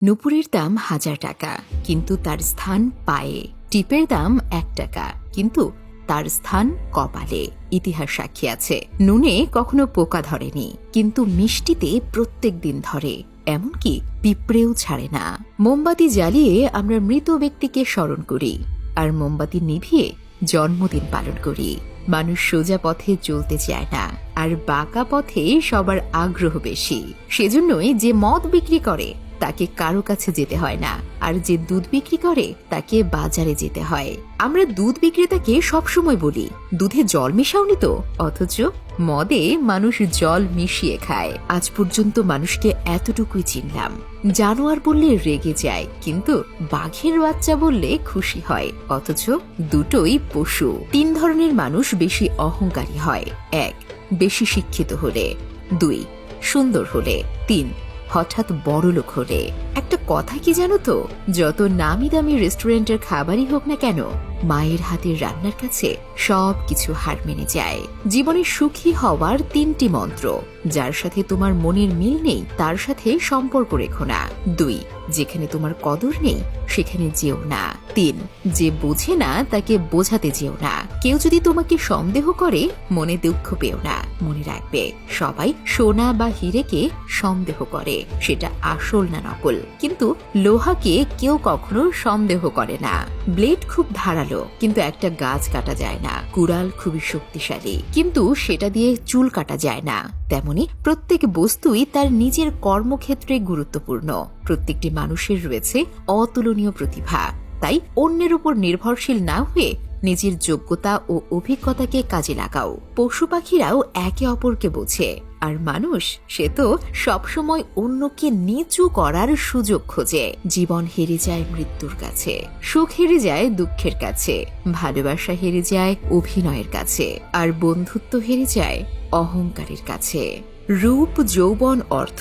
নুপুরের দাম ১,০০০ টাকা, কিন্তু তার স্থান পায়ে। টিপের দাম ১ টাকা, কিন্তু তার স্থান কপালে। ইতিহাস সাক্ষী আছে, নুনে কখনো পোকা ধরেনি, কিন্তু মিষ্টিতে প্রত্যেক দিন ধরে। এমনকি পিঁপড়েও ছাড়ে না। মোমবাতি জ্বালিয়ে আমরা মৃত ব্যক্তিকে স্মরণ করি, আর মোমবাতি নিভিয়ে জন্মদিন পালন করি। মানুষ সোজা পথে চলতে চায় না, আর বাঁকা পথে সবার আগ্রহ বেশি। সেজন্যই যে মদ বিক্রি করে তাকে কারো কাছে যেতে হয় না, আর যে দুধ বিক্রি করে তাকে বাজারে যেতে হয়। আমরা দুধ বিক্রেতাকে সবসময় বলি, দুধে জল মেশাওনি তো, অথচ মদে মানুষ জল মিশিয়ে খায়। আজ পর্যন্ত মানুষকে এতটুকুই চিনলাম, জানোয়ার বললে রেগে যায়, কিন্তু বাঘের বাচ্চা বললে খুশি হয়। অথচ দুটোই পশু। ৩ ধরনের মানুষ বেশি অহংকারী হয়। ১. বেশি শিক্ষিত হলে। ২. সুন্দর হলে। ৩. হঠাৎ বড়লোক হলে। একটা কথা কি জানো তো, যত নামি দামি রেস্টুরেন্টের খাবারই হোক না কেন, মায়ের হাতের রান্নার কাছে সবকিছু হার মেনে যায়। জীবনে সুখী হওয়ার ৩টি মন্ত্র। যার সাথে তোমার মনের মিল নেই তার সাথে সম্পর্ক রেখো না। ২. যেখানে তোমার কদর নেই সেখানে যেও না। ৩. যে বোঝে না তাকে বোঝাতে যেও না। কেউ যদি তোমাকে সন্দেহ করে মনে দুঃখ পেও না। মনে রাখবে, সবাই সোনা বা হীরেকে সন্দেহ করে, সেটা আসল না নকল। কিন্তু লোহাকে কেউ কখনো সন্দেহ করে না। ব্লেড খুব ধারালো, কিন্তু একটা গাছ কাটা যায় না। কুড়াল খুবই শক্তিশালী, কিন্তু সেটা দিয়ে চুল কাটা যায় না। তেমনি প্রত্যেক বস্তুই তার নিজের কর্মক্ষেত্রে গুরুত্বপূর্ণ। প্রত্যেকটি মানুষের রয়েছে অতুলনীয় প্রতিভা। তাই অন্যের উপর নির্ভরশীল না হয়ে নিজের যোগ্যতা ও অভিজ্ঞতাকে কাজে লাগাও। পশু পাখিরাও একে অপরকে বোঝে, আর মানুষ সে তো সবসময় অন্যকে নিচু করার সুযোগ খোঁজে। জীবন হেরে যায় মৃত্যুর কাছে, সুখ হেরে যায় দুঃখের কাছে, ভালোবাসা হেরে যায় অভিনয়ের কাছে, আর বন্ধুত্ব হেরে যায় অহংকারের কাছে। রূপ, যৌবন, অর্থ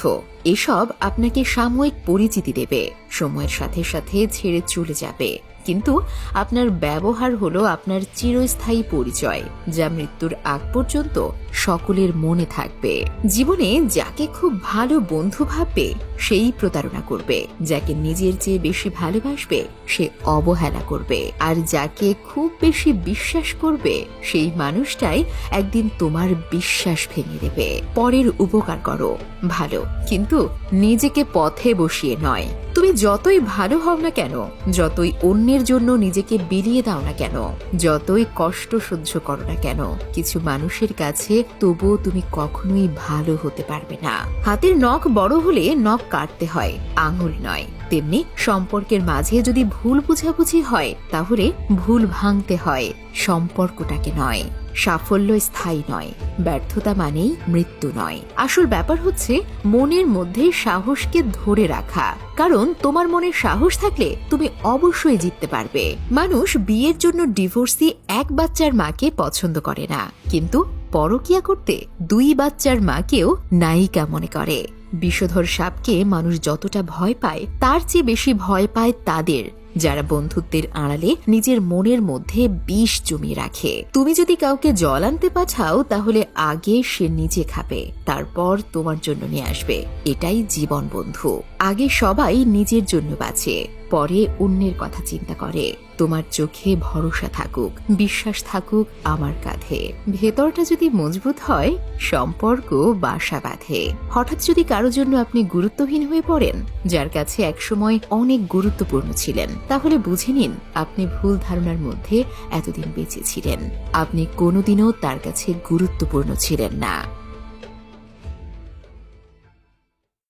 এসব আপনাকে সাময়িক পরিচিতি দেবে, সময়ের সাথে সাথে ছেড়ে চলে যাবে। কিন্তু আপনার ব্যবহার হলো আপনার চিরস্থায়ী পরিচয়, যা মৃত্যুর আগ পর্যন্ত সকলের মনে থাকবে। জীবনে যাকে খুব ভালো বন্ধু ভাববে সেই প্রতারণা করবে, যাকে নিজের চেয়ে বেশি ভালোবাসবে সে অবহেলা করবে, আর যাকে খুব বেশি বিশ্বাস করবে সেই মানুষটাই একদিন তোমার বিশ্বাস ভেঙে দেবে। পরের উপকার করো ভালো, কিন্তু নিজেকে পথে বসিয়ে নয়। তুমি যতই ভালো হও না কেন, যতই অন্যের জন্য নিজেকে বিলিয়ে দাও না কেন, যতই কষ্ট সহ্য করো না কেন, কিছু মানুষের কাছে তবুও তুমি কখনোই ভালো হতে পারবে না। হাতের নখ বড় হলে নখ কাটতে হয়, আঙুল নয়। তেমনি সম্পর্কের মাঝে যদি ভুল বুঝাবুঝি হয়, তাহলে ভুল ভাঙতে হয়, সম্পর্কটাকে নয়। সাফল্য স্থায়ী নয়, ব্যর্থতা মানেই মৃত্যু নয়। আসল ব্যাপার হচ্ছে মনের মধ্যে সাহসকে ধরে রাখা, কারণ তোমার মনে সাহস থাকলে তুমি অবশ্যই জিততে পারবে। মানুষ বিয়ের জন্য ডিভোর্সি এক বাচ্চার মাকে পছন্দ করে না, কিন্তু পরকিয়া করতে 2 বাচ্চার মাকেও নায়িকা মনে করে। বিষধর সাপকে মানুষ যতটা ভয় পায়, তার চেয়ে বেশি ভয় পায় তাদের যারা বন্ধুত্বের আড়ালে নিজের মনের মধ্যে বিষ জমিয়ে রাখে। তুমি যদি কাউকে জল আনতে পাঠাও, তাহলে আগে সে নিজে খাবে, তারপর তোমার জন্য নিয়ে আসবে। এটাই জীবন বন্ধু। আগে সবাই নিজের জন্য বাঁচে, পরে অন্যের কথা চিন্তা করে। তোমার চোখে ভরসা থাকুক, বিশ্বাস থাকুক আমার কাঁধে। ভেতরটা যদি মজবুত হয়, সম্পর্ক বাসা বাঁধে। হঠাৎ যদি কারো জন্য আপনি গুরুত্বহীন হয়ে পড়েন, যার কাছে একসময় অনেক গুরুত্বপূর্ণ ছিলেন, তাহলে বুঝে নিন আপনি ভুল ধারণার মধ্যে এতদিন বেঁচে ছিলেন। আপনি কোনোদিনও তার কাছে গুরুত্বপূর্ণ ছিলেন না।